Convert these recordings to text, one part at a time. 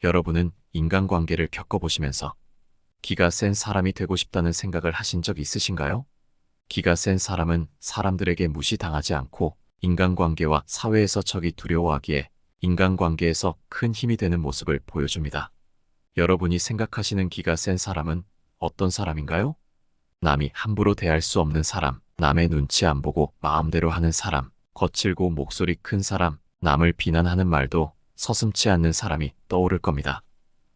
여러분은 인간관계를 겪어보시면서 기가 센 사람이 되고 싶다는 생각을 하신 적 있으신가요? 기가 센 사람은 사람들에게 무시당하지 않고 인간관계와 사회에서 적이 두려워하기에 인간관계에서 큰 힘이 되는 모습을 보여줍니다. 여러분이 생각하시는 기가 센 사람은 어떤 사람인가요? 남이 함부로 대할 수 없는 사람, 남의 눈치 안 보고 마음대로 하는 사람, 거칠고 목소리 큰 사람, 남을 비난하는 말도 서슴지 않는 사람이 떠오를 겁니다.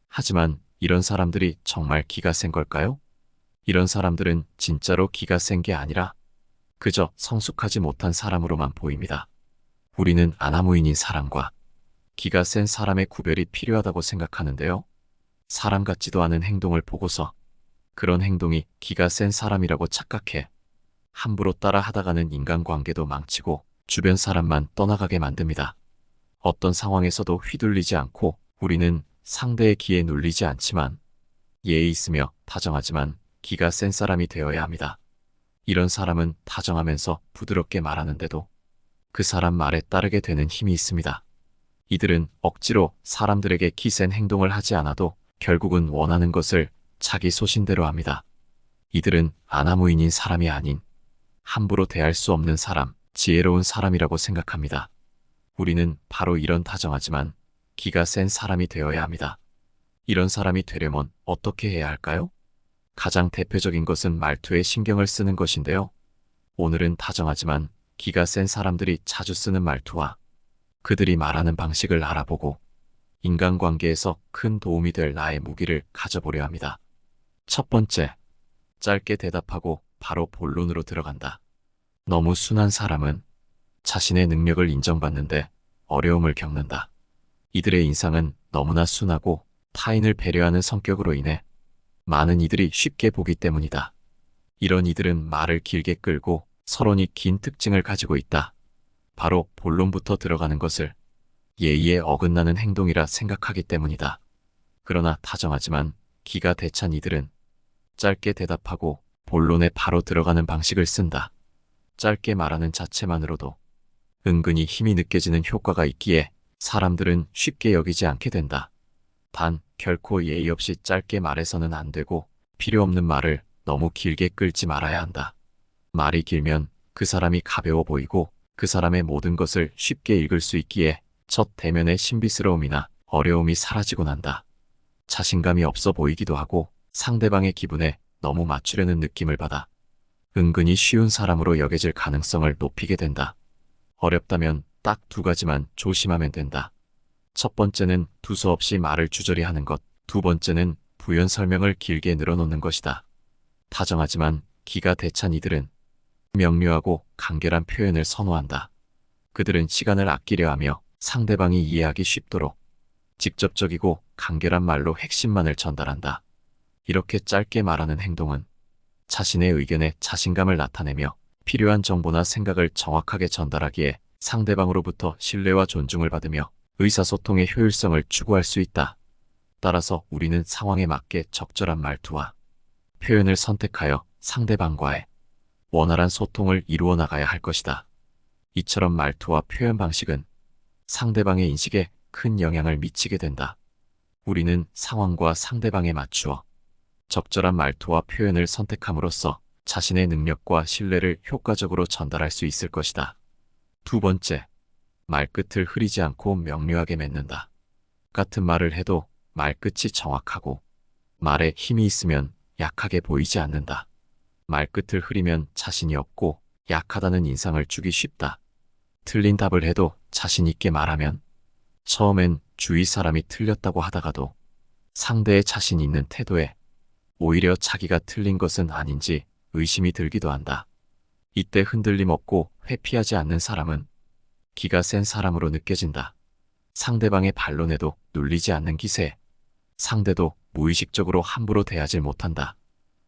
하지만 이런 사람들이 정말 기가 센 걸까요? 이런 사람들은 진짜로 기가 센 게 아니라 그저 성숙하지 못한 사람으로만 보입니다. 우리는 아나무인인 사람과 기가 센 사람의 구별이 필요하다고 생각하는데요. 사람 같지도 않은 행동을 보고서 그런 행동이 기가 센 사람이라고 착각해 함부로 따라 하다가는 인간관계도 망치고 주변 사람만 떠나가게 만듭니다. 어떤 상황에서도 휘둘리지 않고 우리는 상대의 기에 눌리지 않지만 예의 있으며 다정하지만 기가 센 사람이 되어야 합니다. 이런 사람은 다정하면서 부드럽게 말하는데도 그 사람 말에 따르게 되는 힘이 있습니다. 이들은 억지로 사람들에게 기센 행동을 하지 않아도 결국은 원하는 것을 자기 소신대로 합니다. 이들은 아나무인인 사람이 아닌 함부로 대할 수 없는 사람, 지혜로운 사람이라고 생각합니다. 우리는 바로 이런 다정하지만 기가 센 사람이 되어야 합니다. 이런 사람이 되려면 어떻게 해야 할까요? 가장 대표적인 것은 말투에 신경을 쓰는 것인데요. 오늘은 다정하지만 기가 센 사람들이 자주 쓰는 말투와 그들이 말하는 방식을 알아보고 인간관계에서 큰 도움이 될 나의 무기를 가져보려 합니다. 첫 번째, 짧게 대답하고 바로 본론으로 들어간다. 너무 순한 사람은 자신의 능력을 인정받는데 어려움을 겪는다. 이들의 인상은 너무나 순하고 타인을 배려하는 성격으로 인해 많은 이들이 쉽게 보기 때문이다. 이런 이들은 말을 길게 끌고 서론이 긴 특징을 가지고 있다. 바로 본론부터 들어가는 것을 예의에 어긋나는 행동이라 생각하기 때문이다. 그러나 다정하지만 기가 대찬 이들은 짧게 대답하고 본론에 바로 들어가는 방식을 쓴다. 짧게 말하는 자체만으로도 은근히 힘이 느껴지는 효과가 있기에 사람들은 쉽게 여기지 않게 된다. 단, 결코 예의 없이 짧게 말해서는 안 되고 필요 없는 말을 너무 길게 끌지 말아야 한다. 말이 길면 그 사람이 가벼워 보이고 그 사람의 모든 것을 쉽게 읽을 수 있기에 첫 대면의 신비스러움이나 어려움이 사라지고 난다. 자신감이 없어 보이기도 하고 상대방의 기분에 너무 맞추려는 느낌을 받아 은근히 쉬운 사람으로 여겨질 가능성을 높이게 된다. 어렵다면 딱 두 가지만 조심하면 된다. 첫 번째는 두서없이 말을 주저리 하는 것, 두 번째는 부연 설명을 길게 늘어놓는 것이다. 다정하지만 기가 대찬 이들은 명료하고 간결한 표현을 선호한다. 그들은 시간을 아끼려 하며 상대방이 이해하기 쉽도록 직접적이고 간결한 말로 핵심만을 전달한다. 이렇게 짧게 말하는 행동은 자신의 의견에 자신감을 나타내며 필요한 정보나 생각을 정확하게 전달하기에 상대방으로부터 신뢰와 존중을 받으며 의사소통의 효율성을 추구할 수 있다. 따라서 우리는 상황에 맞게 적절한 말투와 표현을 선택하여 상대방과의 원활한 소통을 이루어 나가야 할 것이다. 이처럼 말투와 표현 방식은 상대방의 인식에 큰 영향을 미치게 된다. 우리는 상황과 상대방에 맞추어 적절한 말투와 표현을 선택함으로써 자신의 능력과 신뢰를 효과적으로 전달할 수 있을 것이다. 두 번째, 말끝을 흐리지 않고 명료하게 맺는다. 같은 말을 해도 말끝이 정확하고 말에 힘이 있으면 약하게 보이지 않는다. 말끝을 흐리면 자신이 없고 약하다는 인상을 주기 쉽다. 틀린 답을 해도 자신 있게 말하면 처음엔 주위 사람이 틀렸다고 하다가도 상대의 자신 있는 태도에 오히려 자기가 틀린 것은 아닌지 의심이 들기도 한다. 이때 흔들림 없고 회피하지 않는 사람은 기가 센 사람으로 느껴진다. 상대방의 반론에도 눌리지 않는 기세. 상대도 무의식적으로 함부로 대하지 못한다.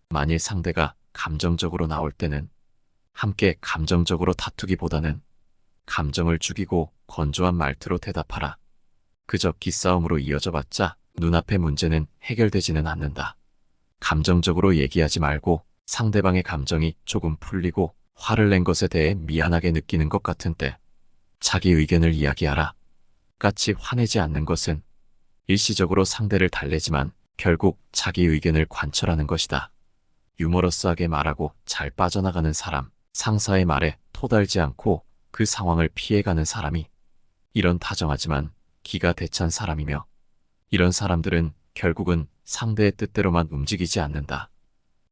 만일 상대가 감정적으로 나올 때는 함께 감정적으로 다투기보다는 감정을 죽이고 건조한 말투로 대답하라. 그저 기싸움으로 이어져봤자 눈앞의 문제는 해결되지는 않는다. 감정적으로 얘기하지 말고 상대방의 감정이 조금 풀리고 화를 낸 것에 대해 미안하게 느끼는 것 같은 때 자기 의견을 이야기하라. 같이 화내지 않는 것은 일시적으로 상대를 달래지만 결국 자기 의견을 관철하는 것이다. 유머러스하게 말하고 잘 빠져나가는 사람, 상사의 말에 토달지 않고 그 상황을 피해가는 사람이 이런 다정하지만 기가 대찬 사람이며, 이런 사람들은 결국은 상대의 뜻대로만 움직이지 않는다.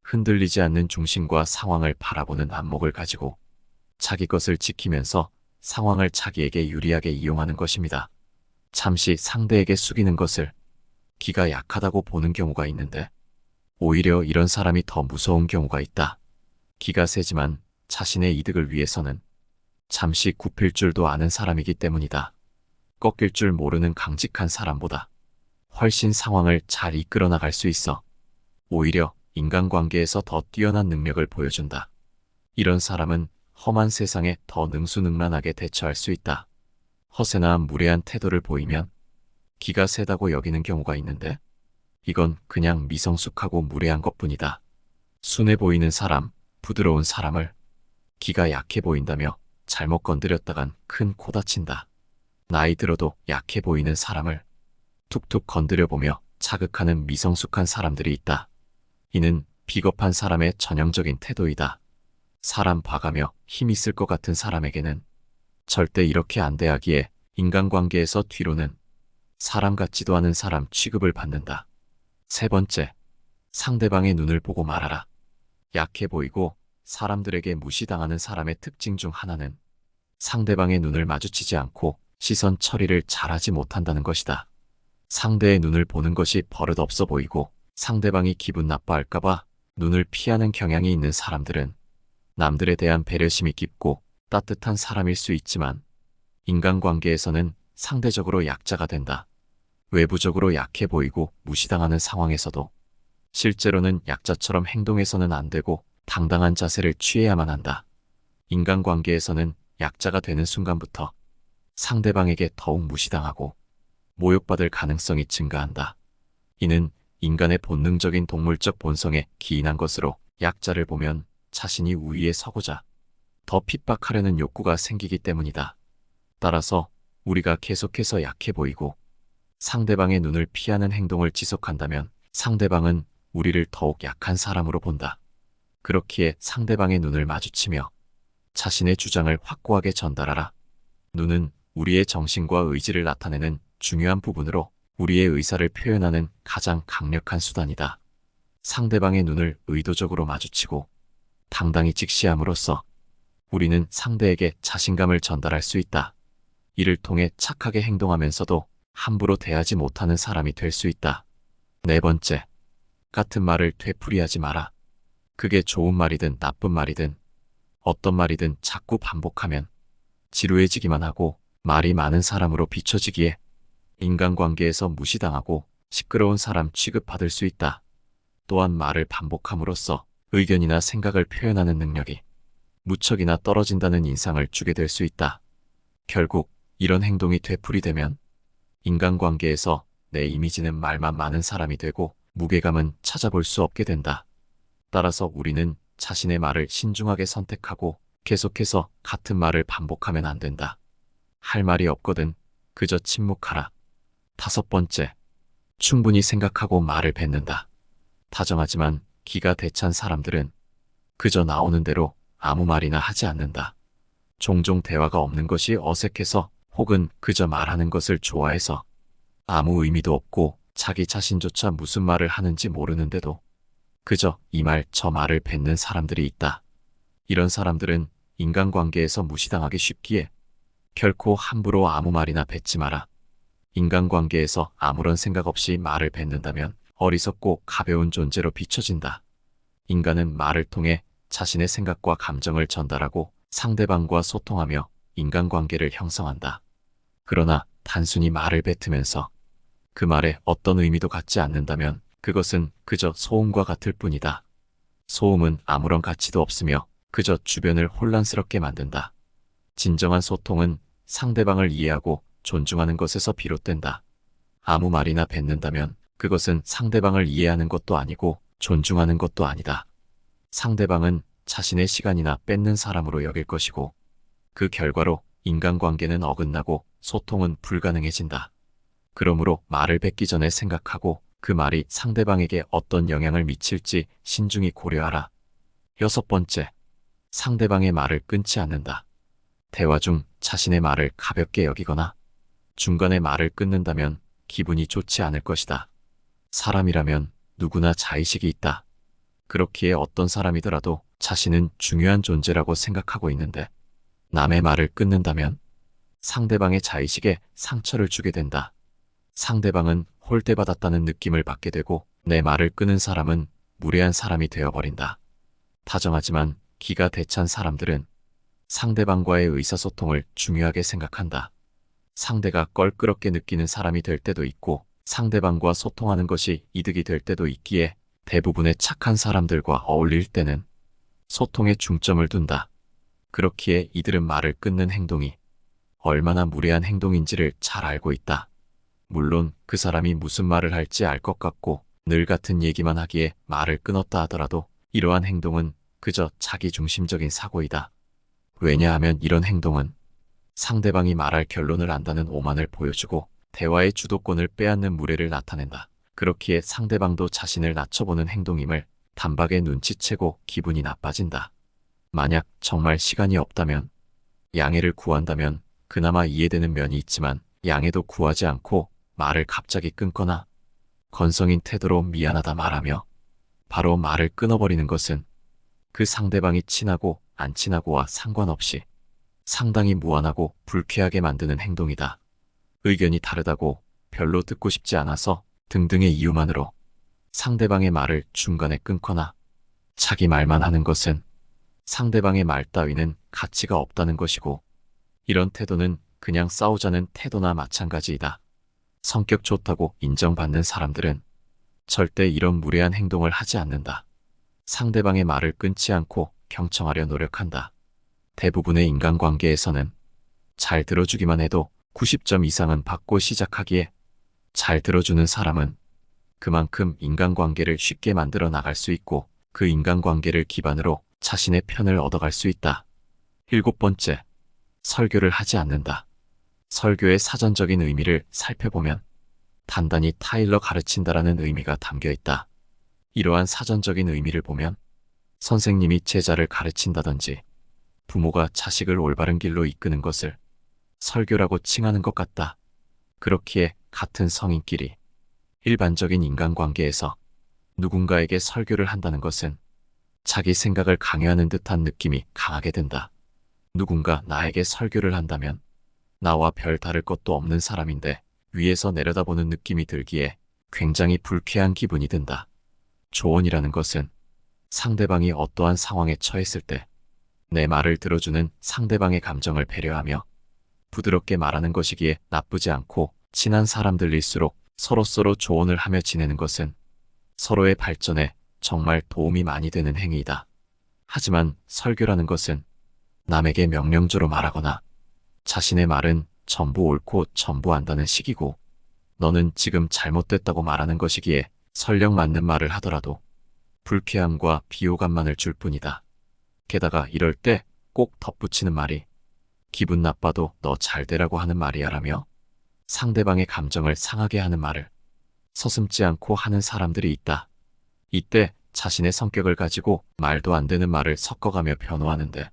흔들리지 않는 중심과 상황을 바라보는 안목을 가지고 자기 것을 지키면서 상황을 자기에게 유리하게 이용하는 것입니다. 잠시 상대에게 숙이는 것을 기가 약하다고 보는 경우가 있는데, 오히려 이런 사람이 더 무서운 경우가 있다. 기가 세지만 자신의 이득을 위해서는 잠시 굽힐 줄도 아는 사람이기 때문이다. 꺾일 줄 모르는 강직한 사람보다 훨씬 상황을 잘 이끌어 나갈 수 있어 오히려 인간관계에서 더 뛰어난 능력을 보여준다. 이런 사람은 험한 세상에 더 능수능란하게 대처할 수 있다. 허세나 무례한 태도를 보이면 기가 세다고 여기는 경우가 있는데, 이건 그냥 미성숙하고 무례한 것뿐이다. 순해 보이는 사람, 부드러운 사람을 기가 약해 보인다며 잘못 건드렸다간 큰 코 다친다. 나이 들어도 약해 보이는 사람을 툭툭 건드려보며 자극하는 미성숙한 사람들이 있다. 이는 비겁한 사람의 전형적인 태도이다. 사람 봐가며 힘 있을 것 같은 사람에게는 절대 이렇게 안 대하기에 인간관계에서 뒤로는 사람 같지도 않은 사람 취급을 받는다. 세 번째, 상대방의 눈을 보고 말하라. 약해 보이고 사람들에게 무시당하는 사람의 특징 중 하나는 상대방의 눈을 마주치지 않고 시선 처리를 잘하지 못한다는 것이다. 상대의 눈을 보는 것이 버릇없어 보이고 상대방이 기분 나빠할까봐 눈을 피하는 경향이 있는 사람들은 남들에 대한 배려심이 깊고 따뜻한 사람일 수 있지만 인간관계에서는 상대적으로 약자가 된다. 외부적으로 약해 보이고 무시당하는 상황에서도 실제로는 약자처럼 행동해서는 안 되고 당당한 자세를 취해야만 한다. 인간관계에서는 약자가 되는 순간부터 상대방에게 더욱 무시당하고 모욕받을 가능성이 증가한다. 이는 인간의 본능적인 동물적 본성에 기인한 것으로 약자를 보면 자신이 우위에 서고자 더 핍박하려는 욕구가 생기기 때문이다. 따라서 우리가 계속해서 약해 보이고 상대방의 눈을 피하는 행동을 지속한다면 상대방은 우리를 더욱 약한 사람으로 본다. 그렇기에 상대방의 눈을 마주치며 자신의 주장을 확고하게 전달하라. 눈은 우리의 정신과 의지를 나타내는 중요한 부분으로 우리의 의사를 표현하는 가장 강력한 수단이다. 상대방의 눈을 의도적으로 마주치고 당당히 직시함으로써 우리는 상대에게 자신감을 전달할 수 있다. 이를 통해 착하게 행동하면서도 함부로 대하지 못하는 사람이 될 수 있다. 네 번째, 같은 말을 되풀이하지 마라. 그게 좋은 말이든 나쁜 말이든 어떤 말이든 자꾸 반복하면 지루해지기만 하고 말이 많은 사람으로 비춰지기에 인간관계에서 무시당하고 시끄러운 사람 취급받을 수 있다. 또한 말을 반복함으로써 의견이나 생각을 표현하는 능력이 무척이나 떨어진다는 인상을 주게 될 수 있다. 결국 이런 행동이 되풀이되면 인간관계에서 내 이미지는 말만 많은 사람이 되고 무게감은 찾아볼 수 없게 된다. 따라서 우리는 자신의 말을 신중하게 선택하고 계속해서 같은 말을 반복하면 안 된다. 할 말이 없거든 그저 침묵하라. 다섯 번째, 충분히 생각하고 말을 뱉는다. 다정하지만 기가 대찬 사람들은 그저 나오는 대로 아무 말이나 하지 않는다. 종종 대화가 없는 것이 어색해서 혹은 그저 말하는 것을 좋아해서 아무 의미도 없고 자기 자신조차 무슨 말을 하는지 모르는데도 그저 이 말 저 말을 뱉는 사람들이 있다. 이런 사람들은 인간관계에서 무시당하기 쉽기에 결코 함부로 아무 말이나 뱉지 마라. 인간관계에서 아무런 생각 없이 말을 뱉는다면 어리석고 가벼운 존재로 비춰진다. 인간은 말을 통해 자신의 생각과 감정을 전달하고 상대방과 소통하며 인간관계를 형성한다. 그러나 단순히 말을 뱉으면서 그 말에 어떤 의미도 갖지 않는다면 그것은 그저 소음과 같을 뿐이다. 소음은 아무런 가치도 없으며 그저 주변을 혼란스럽게 만든다. 진정한 소통은 상대방을 이해하고 존중하는 것에서 비롯된다. 아무 말이나 뱉는다면 그것은 상대방을 이해하는 것도 아니고 존중하는 것도 아니다. 상대방은 자신의 시간이나 뺏는 사람으로 여길 것이고 그 결과로 인간관계는 어긋나고 소통은 불가능해진다. 그러므로 말을 뱉기 전에 생각하고 그 말이 상대방에게 어떤 영향을 미칠지 신중히 고려하라. 6번째, 상대방의 말을 끊지 않는다. 대화 중 자신의 말을 가볍게 여기거나 중간에 말을 끊는다면 기분이 좋지 않을 것이다. 사람이라면 누구나 자의식이 있다. 그렇기에 어떤 사람이더라도 자신은 중요한 존재라고 생각하고 있는데 남의 말을 끊는다면 상대방의 자의식에 상처를 주게 된다. 상대방은 홀대받았다는 느낌을 받게 되고 내 말을 끊은 사람은 무례한 사람이 되어버린다. 다정하지만 기가 대찬 사람들은 상대방과의 의사소통을 중요하게 생각한다. 상대가 껄끄럽게 느끼는 사람이 될 때도 있고 상대방과 소통하는 것이 이득이 될 때도 있기에 대부분의 착한 사람들과 어울릴 때는 소통에 중점을 둔다. 그렇기에 이들은 말을 끊는 행동이 얼마나 무례한 행동인지를 잘 알고 있다. 물론 그 사람이 무슨 말을 할지 알 것 같고 늘 같은 얘기만 하기에 말을 끊었다 하더라도 이러한 행동은 그저 자기중심적인 사고이다. 왜냐하면 이런 행동은 상대방이 말할 결론을 안다는 오만을 보여주고 대화의 주도권을 빼앗는 무례를 나타낸다. 그렇기에 상대방도 자신을 낮춰보는 행동임을 단박에 눈치채고 기분이 나빠진다. 만약 정말 시간이 없다면, 양해를 구한다면 그나마 이해되는 면이 있지만 양해도 구하지 않고 말을 갑자기 끊거나 건성인 태도로 미안하다 말하며 바로 말을 끊어버리는 것은 그 상대방이 친하고 안 친하고와 상관없이 상당히 무안하고 불쾌하게 만드는 행동이다. 의견이 다르다고, 별로 듣고 싶지 않아서 등등의 이유만으로 상대방의 말을 중간에 끊거나 자기 말만 하는 것은 상대방의 말 따위는 가치가 없다는 것이고 이런 태도는 그냥 싸우자는 태도나 마찬가지이다. 성격 좋다고 인정받는 사람들은 절대 이런 무례한 행동을 하지 않는다. 상대방의 말을 끊지 않고 경청하려 노력한다. 대부분의 인간관계에서는 잘 들어주기만 해도 90점 이상은 받고 시작하기에 잘 들어주는 사람은 그만큼 인간관계를 쉽게 만들어 나갈 수 있고 그 인간관계를 기반으로 자신의 편을 얻어갈 수 있다. 7번째, 설교를 하지 않는다. 설교의 사전적인 의미를 살펴보면 단단히 타일러 가르친다라는 의미가 담겨 있다. 이러한 사전적인 의미를 보면 선생님이 제자를 가르친다든지 부모가 자식을 올바른 길로 이끄는 것을 설교라고 칭하는 것 같다. 그렇기에 같은 성인끼리 일반적인 인간관계에서 누군가에게 설교를 한다는 것은 자기 생각을 강요하는 듯한 느낌이 강하게 든다. 누군가 나에게 설교를 한다면 나와 별 다를 것도 없는 사람인데 위에서 내려다보는 느낌이 들기에 굉장히 불쾌한 기분이 든다. 조언이라는 것은 상대방이 어떠한 상황에 처했을 때 내 말을 들어주는 상대방의 감정을 배려하며 부드럽게 말하는 것이기에 나쁘지 않고 친한 사람들일수록 서로서로 조언을 하며 지내는 것은 서로의 발전에 정말 도움이 많이 되는 행위이다. 하지만 설교라는 것은 남에게 명령조로 말하거나 자신의 말은 전부 옳고 전부 안다는 식이고 너는 지금 잘못됐다고 말하는 것이기에 설령 맞는 말을 하더라도 불쾌함과 비호감만을 줄 뿐이다. 게다가 이럴 때 꼭 덧붙이는 말이 기분 나빠도 너 잘되라고 하는 말이야라며 상대방의 감정을 상하게 하는 말을 서슴지 않고 하는 사람들이 있다. 이때 자신의 성격을 가지고 말도 안 되는 말을 섞어가며 변호하는데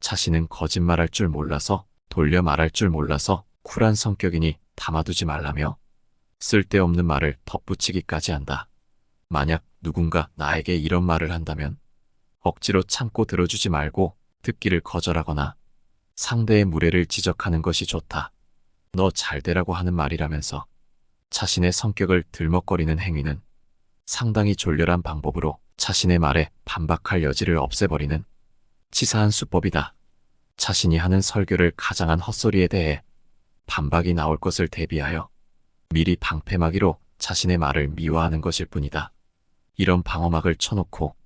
자신은 거짓말할 줄 몰라서 돌려 말할 줄 몰라서 쿨한 성격이니 담아두지 말라며 쓸데없는 말을 덧붙이기까지 한다. 만약 누군가 나에게 이런 말을 한다면 억지로 참고 들어주지 말고 듣기를 거절하거나 상대의 무례를 지적하는 것이 좋다. 너 잘되라고 하는 말이라면서 자신의 성격을 들먹거리는 행위는 상당히 졸렬한 방법으로 자신의 말에 반박할 여지를 없애버리는 치사한 수법이다. 자신이 하는 설교를 가장한 헛소리에 대해 반박이 나올 것을 대비하여 미리 방패막이로 자신의 말을 미화하는 것일 뿐이다. 이런 방어막을 쳐놓고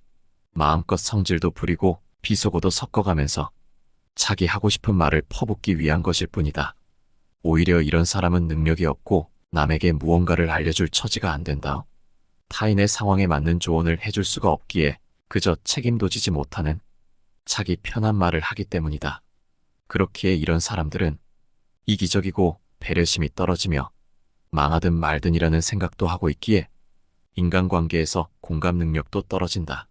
마음껏 성질도 부리고 비속어도 섞어가면서 자기 하고 싶은 말을 퍼붓기 위한 것일 뿐이다. 오히려 이런 사람은 능력이 없고 남에게 무언가를 알려줄 처지가 안 된다. 타인의 상황에 맞는 조언을 해줄 수가 없기에 그저 책임도 지지 못하는 자기 편한 말을 하기 때문이다. 그렇기에 이런 사람들은 이기적이고 배려심이 떨어지며 망하든 말든이라는 생각도 하고 있기에 인간관계에서 공감 능력도 떨어진다.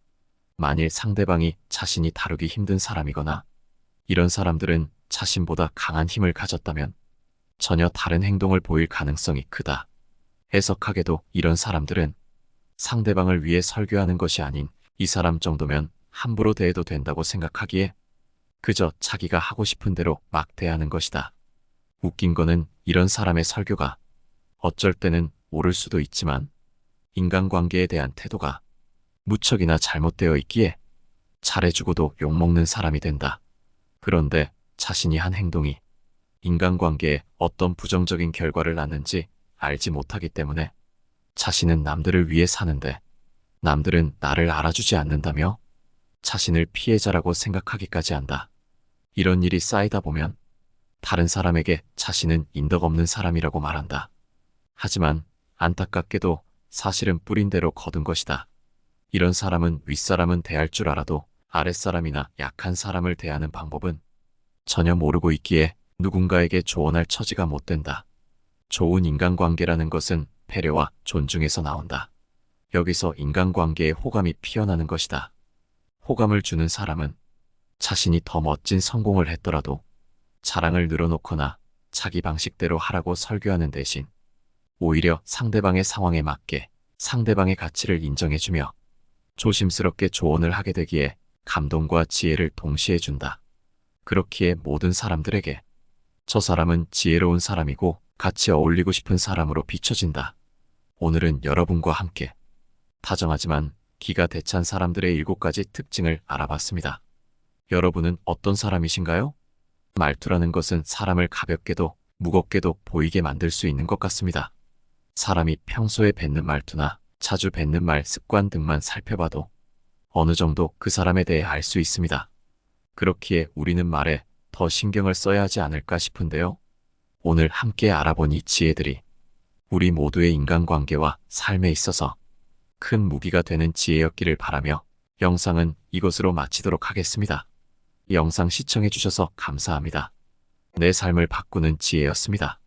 만일 상대방이 자신이 다루기 힘든 사람이거나 이런 사람들은 자신보다 강한 힘을 가졌다면 전혀 다른 행동을 보일 가능성이 크다. 해석하게도 이런 사람들은 상대방을 위해 설교하는 것이 아닌 이 사람 정도면 함부로 대해도 된다고 생각하기에 그저 자기가 하고 싶은 대로 막 대하는 것이다. 웃긴 거는 이런 사람의 설교가 어쩔 때는 옳을 수도 있지만 인간관계에 대한 태도가 무척이나 잘못되어 있기에 잘해주고도 욕먹는 사람이 된다. 그런데 자신이 한 행동이 인간관계에 어떤 부정적인 결과를 낳는지 알지 못하기 때문에 자신은 남들을 위해 사는데 남들은 나를 알아주지 않는다며 자신을 피해자라고 생각하기까지 한다. 이런 일이 쌓이다 보면 다른 사람에게 자신은 인덕없는 사람이라고 말한다. 하지만 안타깝게도 사실은 뿌린 대로 거둔 것이다. 이런 사람은 윗사람은 대할 줄 알아도 아랫사람이나 약한 사람을 대하는 방법은 전혀 모르고 있기에 누군가에게 조언할 처지가 못 된다. 좋은 인간관계라는 것은 배려와 존중에서 나온다. 여기서 인간관계에 호감이 피어나는 것이다. 호감을 주는 사람은 자신이 더 멋진 성공을 했더라도 자랑을 늘어놓거나 자기 방식대로 하라고 설교하는 대신 오히려 상대방의 상황에 맞게 상대방의 가치를 인정해주며 조심스럽게 조언을 하게 되기에 감동과 지혜를 동시에 준다. 그렇기에 모든 사람들에게 저 사람은 지혜로운 사람이고 같이 어울리고 싶은 사람으로 비춰진다. 오늘은 여러분과 함께 다정하지만 기가 대찬 사람들의 7가지 특징을 알아봤습니다. 여러분은 어떤 사람이신가요? 말투라는 것은 사람을 가볍게도 무겁게도 보이게 만들 수 있는 것 같습니다. 사람이 평소에 뱉는 말투나 자주 뱉는 말 습관 등만 살펴봐도 어느 정도 그 사람에 대해 알 수 있습니다. 그렇기에 우리는 말에 더 신경을 써야 하지 않을까 싶은데요. 오늘 함께 알아본 이 지혜들이 우리 모두의 인간관계와 삶에 있어서 큰 무기가 되는 지혜였기를 바라며 영상은 이것으로 마치도록 하겠습니다. 영상 시청해 주셔서 감사합니다. 내 삶을 바꾸는 지혜였습니다.